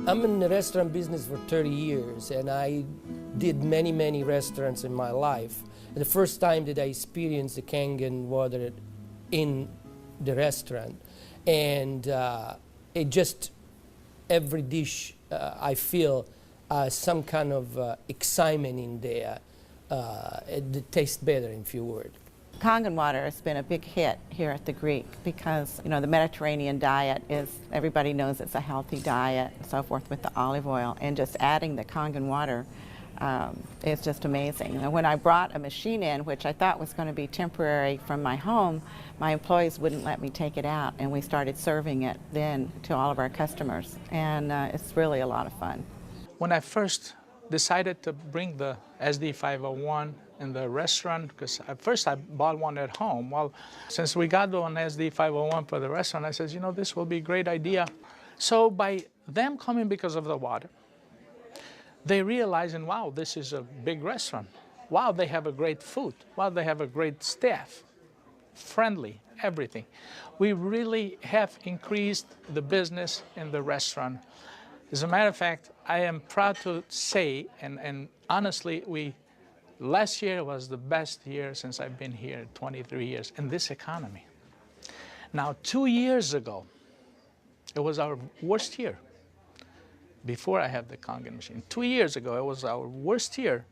I'm in the restaurant business for 30 years, and I did many restaurants in my life. And the first time that I experienced the kangen water in the restaurant, and it just, every dish I feel some kind of excitement in there. It tastes better, in few words. Kangen water has been a big hit here at the Greek because, you know, the Mediterranean diet is, everybody knows it's a healthy diet and so forth with the olive oil, and just adding the Kangen water is just amazing. And when I brought a machine in, which I thought was going to be temporary from my home, my employees wouldn't let me take it out, and we started serving it then to all of our customers, and it's really a lot of fun. When I first decided to bring the SD501 in the restaurant, because at first I bought one at home. Well, since we got one SD501 for the restaurant, I said, you know, this will be a great idea. So by them coming because of the water, they realizing, wow, this is a big restaurant. Wow, they have a great food. Wow, they have a great staff, friendly, everything. We really have increased the business in the restaurant. As a matter of fact, I am proud to say, and honestly, last year was the best year since I've been here, 23 years, in this economy. Now, 2 years ago, it was our worst year, before I had the kangen machine. 2 years ago, it was our worst year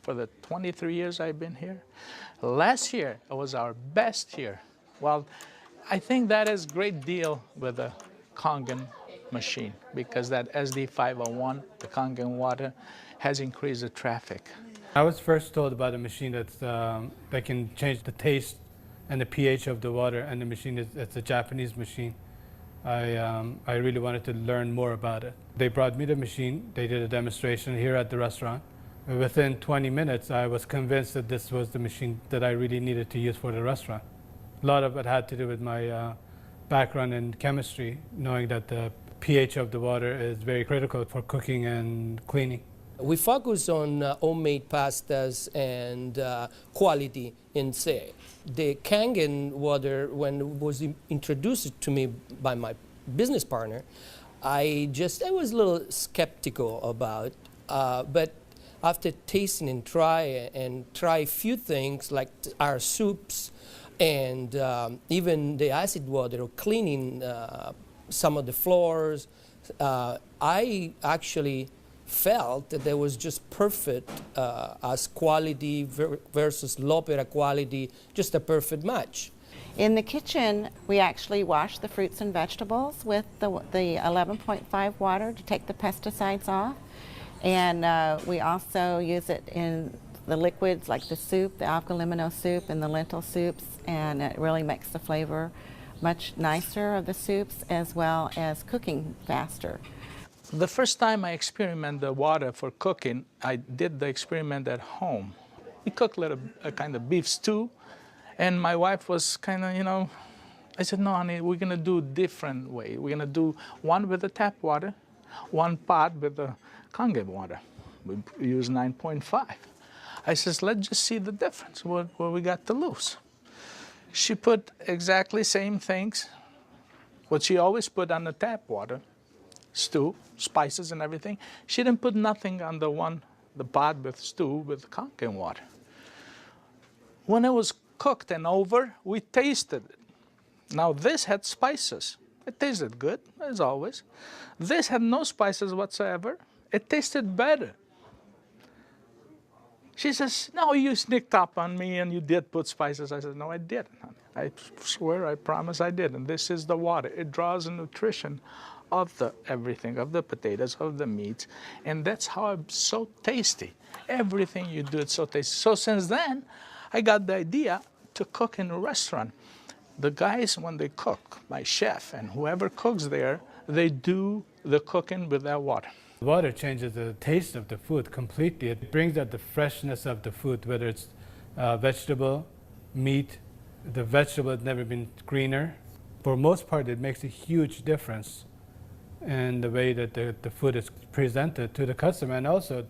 for the 23 years I've been here. Last year, it was our best year. Well, I think that is a great deal with the kangen machine, because that SD501, the kangen water, has increased the traffic. I was first told about a machine that can change the taste and the pH of the water, and the machine it's a Japanese machine. I really wanted to learn more about it. They brought me the machine, they did a demonstration here at the restaurant. Within 20 minutes, I was convinced that this was the machine that I really needed to use for the restaurant. A lot of it had to do with my background in chemistry, knowing that the pH of the water is very critical for cooking and cleaning. We focus on homemade pastas and quality in say. The kangen water, when it was introduced to me by my business partner, I was a little skeptical about, but after tasting and try a few things like our soups and even the acid water or cleaning some of the floors, I actually felt that there was just perfect as quality versus l'opera quality, just a perfect match. In the kitchen, we actually wash the fruits and vegetables with the 11.5 water to take the pesticides off. And we also use it in the liquids like the soup, the algalimino soup and the lentil soups, and it really makes the flavor much nicer of the soups, as well as cooking faster. The first time I experimented the water for cooking, I did the experiment at home. We cooked a kind of beef stew, and my wife was kind of, you know, I said, no, honey, we're going to do a different way. We're going to do one with the tap water, one pot with the kangen water. We use 9.5. I says, let's just see the difference, what we got to lose. She put exactly same things, what she always put on the tap water, stew, spices and everything. She didn't put nothing on the pot with stew with kangen water. When it was cooked and over, we tasted it. Now this had spices. It tasted good, as always. This had no spices whatsoever. It tasted better. She says, no, you sneaked up on me and you did put spices. I said, no, I didn't, honey. I swear, I promise I did. And this is the water. It draws the nutrition of the everything, of the potatoes, of the meats. And that's how it's so tasty. Everything you do, it's so tasty. So since then, I got the idea to cook in a restaurant. The guys, when they cook, my chef and whoever cooks there, they do the cooking with that water. Water changes the taste of the food completely. It brings out the freshness of the food, whether it's vegetable, meat. The vegetable has never been greener. For most part, it makes a huge difference in the way that the food is presented to the customer, and also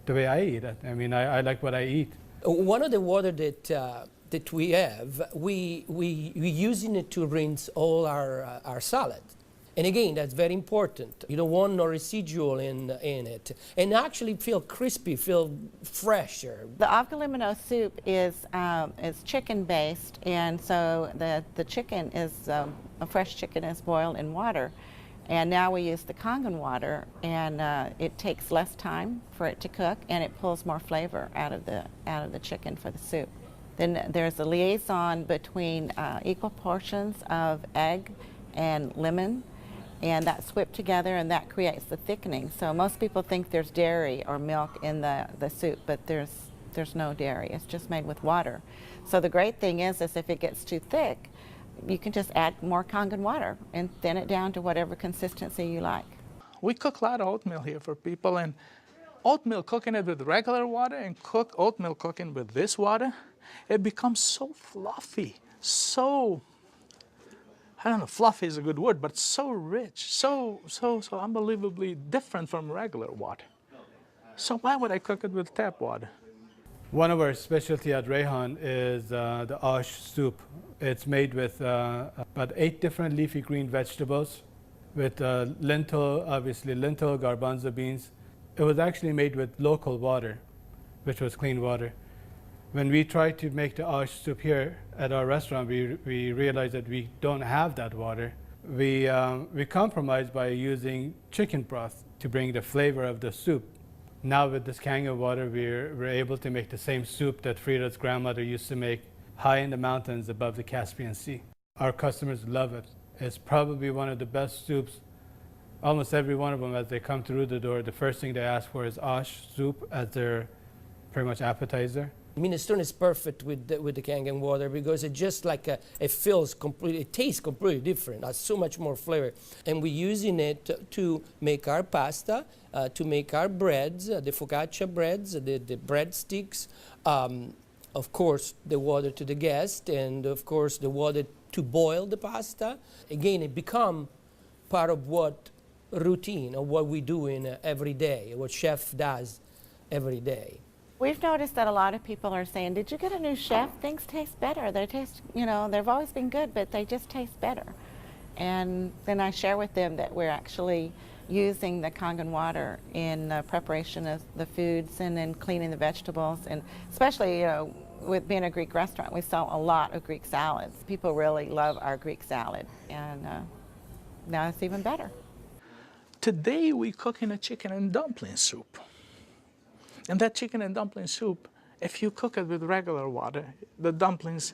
the way I eat it. I mean, I like what I eat. One of the water that we have, we using it to rinse all our salad. And again, that's very important. You don't want no residual in it. And actually feel crispy, feel fresher. The avgalimino soup is chicken-based, and so the chicken is, a fresh chicken is boiled in water. And now we use the kangen water, and it takes less time for it to cook, and it pulls more flavor out of the chicken for the soup. Then there's a liaison between equal portions of egg and lemon, and that's whipped together, and that creates the thickening. So most people think there's dairy or milk in the soup, but there's no dairy. It's just made with water. So the great thing is if it gets too thick, you can just add more kangen water and thin it down to whatever consistency you like. We cook a lot of oatmeal here for people, and oatmeal, cooking it with regular water and oatmeal cooking with this water, it becomes so fluffy, so, I don't know, fluffy is a good word, but so rich, so unbelievably different from regular water. So why would I cook it with tap water? One of our specialty at Rehan is the ash soup. It's made with about 8 different leafy green vegetables, with lentil, obviously lentil, garbanzo beans. It was actually made with local water, which was clean water. When we tried to make the ash soup here at our restaurant, we realized that we don't have that water. We compromised by using chicken broth to bring the flavor of the soup. Now with this kangen water, we're able to make the same soup that Frida's grandmother used to make high in the mountains above the Caspian Sea. Our customers love it. It's probably one of the best soups. Almost every one of them, as they come through the door, the first thing they ask for is ash soup as their pretty much appetizer. Minestrone is perfect with the kangen water because it just like it feels completely, it tastes completely different. Has so much more flavor, and we're using it to make our pasta, to make our breads, the focaccia breads, the breadsticks. Of course, the water to the guest, and of course the water to boil the pasta. Again, it become part of what routine of what we do in every day, what chef does every day. We've noticed that a lot of people are saying, did you get a new chef? Things taste better. They taste, they've always been good, but they just taste better. And then I share with them that we're actually using the kangen water in preparation of the foods and in cleaning the vegetables. And especially, with being a Greek restaurant, we sell a lot of Greek salads. People really love our Greek salad, and now it's even better. Today we're cooking a chicken and dumpling soup. And that chicken and dumpling soup, if you cook it with regular water, the dumplings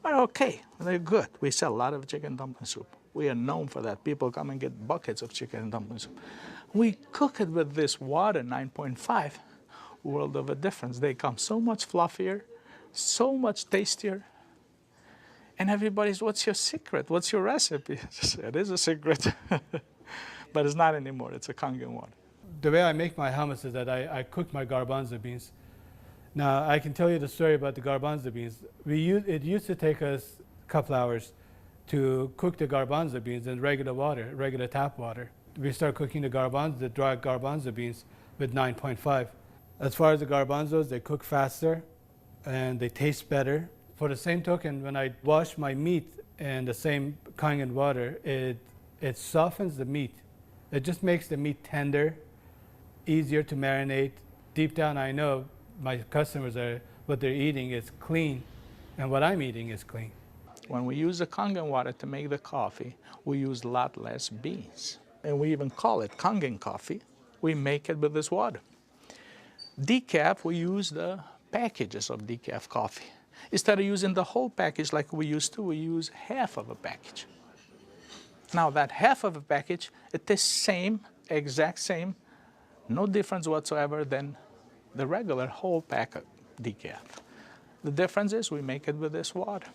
are okay. They're good. We sell a lot of chicken dumpling soup. We are known for that. People come and get buckets of chicken and dumpling soup. We cook it with this water, 9.5, world of a difference. They come so much fluffier, so much tastier. And everybody's, what's your secret? What's your recipe? It is a secret, but it's not anymore. It's a kangen water. The way I make my hummus is that I cook my garbanzo beans. Now, I can tell you the story about the garbanzo beans. It used to take us a couple hours to cook the garbanzo beans in regular water, regular tap water. We start cooking the dry garbanzo beans with 9.5. As far as the garbanzos, they cook faster and they taste better. For the same token, when I wash my meat in the same kangen water, it softens the meat. It just makes the meat tender, easier to marinate. Deep down, I know my customers what they're eating is clean, and what I'm eating is clean. When we use the kangen water to make the coffee, we use a lot less beans. And we even call it kangen coffee. We make it with this water. Decaf, we use the packages of decaf coffee. Instead of using the whole package like we used to, we use half of a package. Now that half of a package, it is same, exact same, no difference whatsoever than the regular whole pack of decaf. The difference is we make it with this water.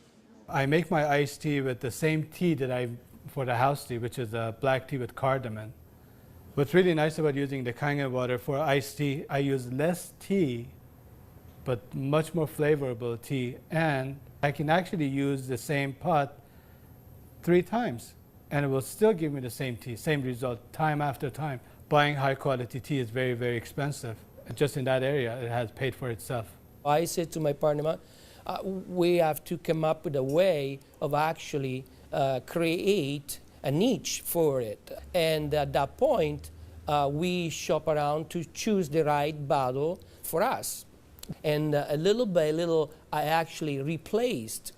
I make my iced tea with the same tea that for the house tea, which is a black tea with cardamom. What's really nice about using the kangen water for iced tea, I use less tea, but much more flavorful tea, and I can actually use the same pot 3 times, and it will still give me the same tea, same result, time after time. Buying high quality tea is very, very expensive. Just in that area, it has paid for itself. I said to my partner, we have to come up with a way of actually create a niche for it. And at that point, we shop around to choose the right bottle for us. And little by little, I actually replaced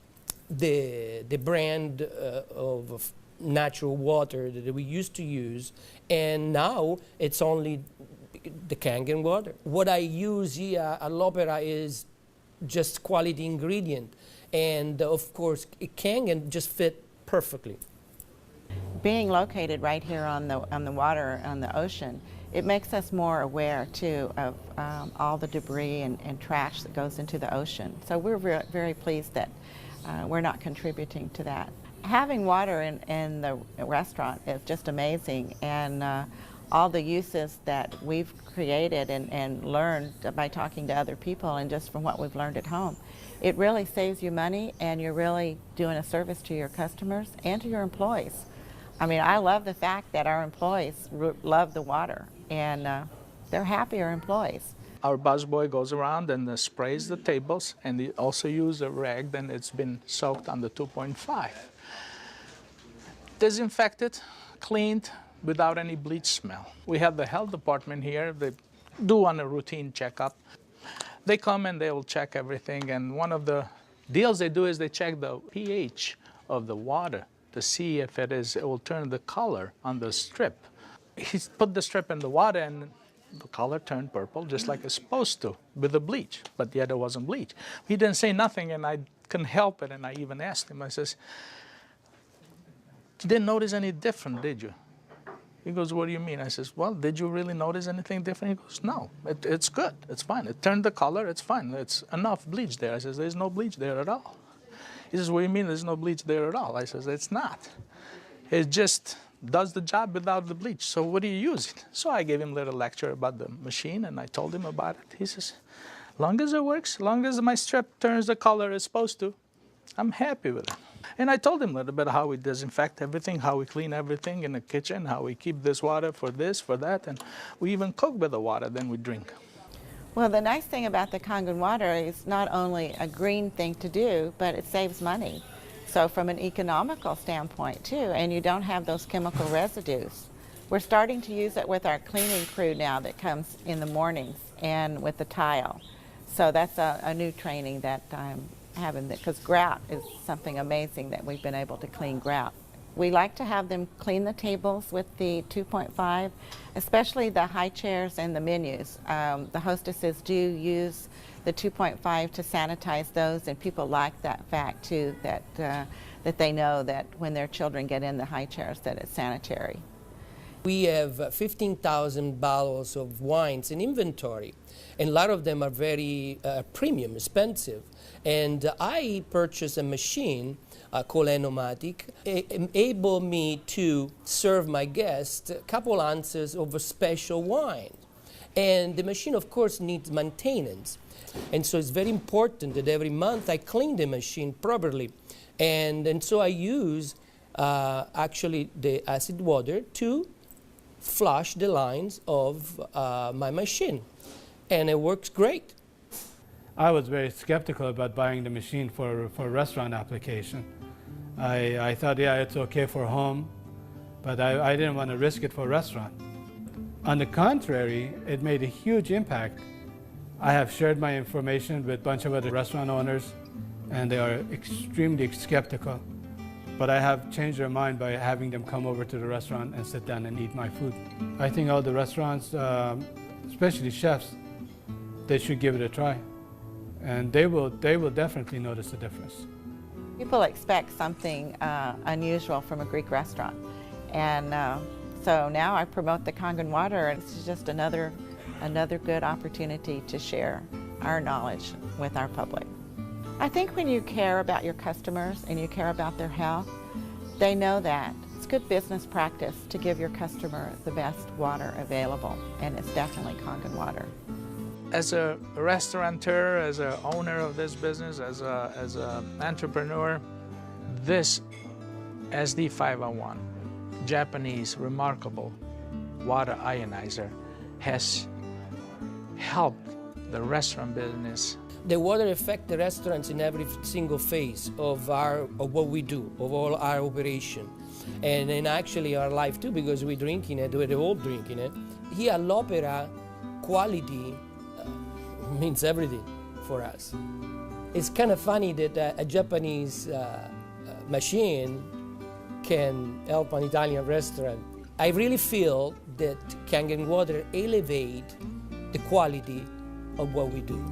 the brand of natural water that we used to use, and now it's only the kangen water. What I use here at L'Opera is just quality ingredient, and of course, kangen just fit perfectly. Being located right here on the water, on the ocean, it makes us more aware too of all the debris and trash that goes into the ocean. So we're very pleased that we're not contributing to that. Having water in the restaurant is just amazing, and all the uses that we've created and learned by talking to other people and just from what we've learned at home, it really saves you money, and you're really doing a service to your customers and to your employees. I mean, I love the fact that our employees love the water, and they're happier employees. Our busboy goes around and sprays the tables, and they also use a rag, then it's been soaked on the 2.5. Disinfected, cleaned, without any bleach smell. We have the health department here. They do on a routine checkup. They come and they will check everything, and one of the deals they do is they check the pH of the water to see if it will turn the color on the strip. He put the strip in the water, and the color turned purple, just like it's supposed to, with the bleach, but yet it wasn't bleach. He didn't say nothing, and I couldn't help it, and I even asked him, I says, "You didn't notice any different, did you?" He goes, "What do you mean?" I says, "Well, did you really notice anything different?" He goes, "No, it's good, it's fine. It turned the color, it's fine. It's enough bleach there." I says, "There's no bleach there at all." He says, "What do you mean there's no bleach there at all?" I says, "It's not. It just does the job without the bleach. So what do you use it?" So I gave him a little lecture about the machine, and I told him about it. He says, "Long as it works, long as my strip turns the color it's supposed to, I'm happy with it." And I told him a little bit how we disinfect everything, how we clean everything in the kitchen, how we keep this water for this, for that, and we even cook with the water, then we drink. Well, the nice thing about the kangen water is not only a green thing to do, but it saves money. So from an economical standpoint too, and you don't have those chemical residues. We're starting to use it with our cleaning crew now that comes in the mornings and with the tile. So that's a new training that I'm having, because grout is something amazing that we've been able to clean grout. We like to have them clean the tables with the 2.5, especially the high chairs and the menus. The hostesses do use the 2.5 to sanitize those, and people like that fact too, that they know that when their children get in the high chairs that it's sanitary. We have 15,000 bottles of wines in inventory, and a lot of them are very premium, expensive. And I purchased a machine called Enomatic, able me to serve my guests a couple ounces of a special wine. And the machine, of course, needs maintenance. And so it's very important that every month I clean the machine properly. And so I use actually the acid water to flush the lines of my machine. And it works great. I was very skeptical about buying the machine for a restaurant application. I thought, yeah, it's okay for home, but I didn't want to risk it for a restaurant. On the contrary, it made a huge impact. I have shared my information with a bunch of other restaurant owners, and they are extremely skeptical. But I have changed their mind by having them come over to the restaurant and sit down and eat my food. I think all the restaurants, especially chefs, they should give it a try. And they will definitely notice the difference. People expect something unusual from a Greek restaurant. And so now I promote the kangen water, and it's just another good opportunity to share our knowledge with our public. I think when you care about your customers and you care about their health, they know that. It's good business practice to give your customer the best water available, and it's definitely kangen water. As a restaurateur, as an owner of this business, as an entrepreneur, this SD501, Japanese remarkable water ionizer, has helped the restaurant business. The water affects the restaurants in every single phase of what we do, of all our operation, and in actually our life too, because we're drinking it, we're all drinking it. Here at l'Opera, quality means everything for us. It's kind of funny that a Japanese machine can help an Italian restaurant. I really feel that Kangen water elevate the quality of what we do.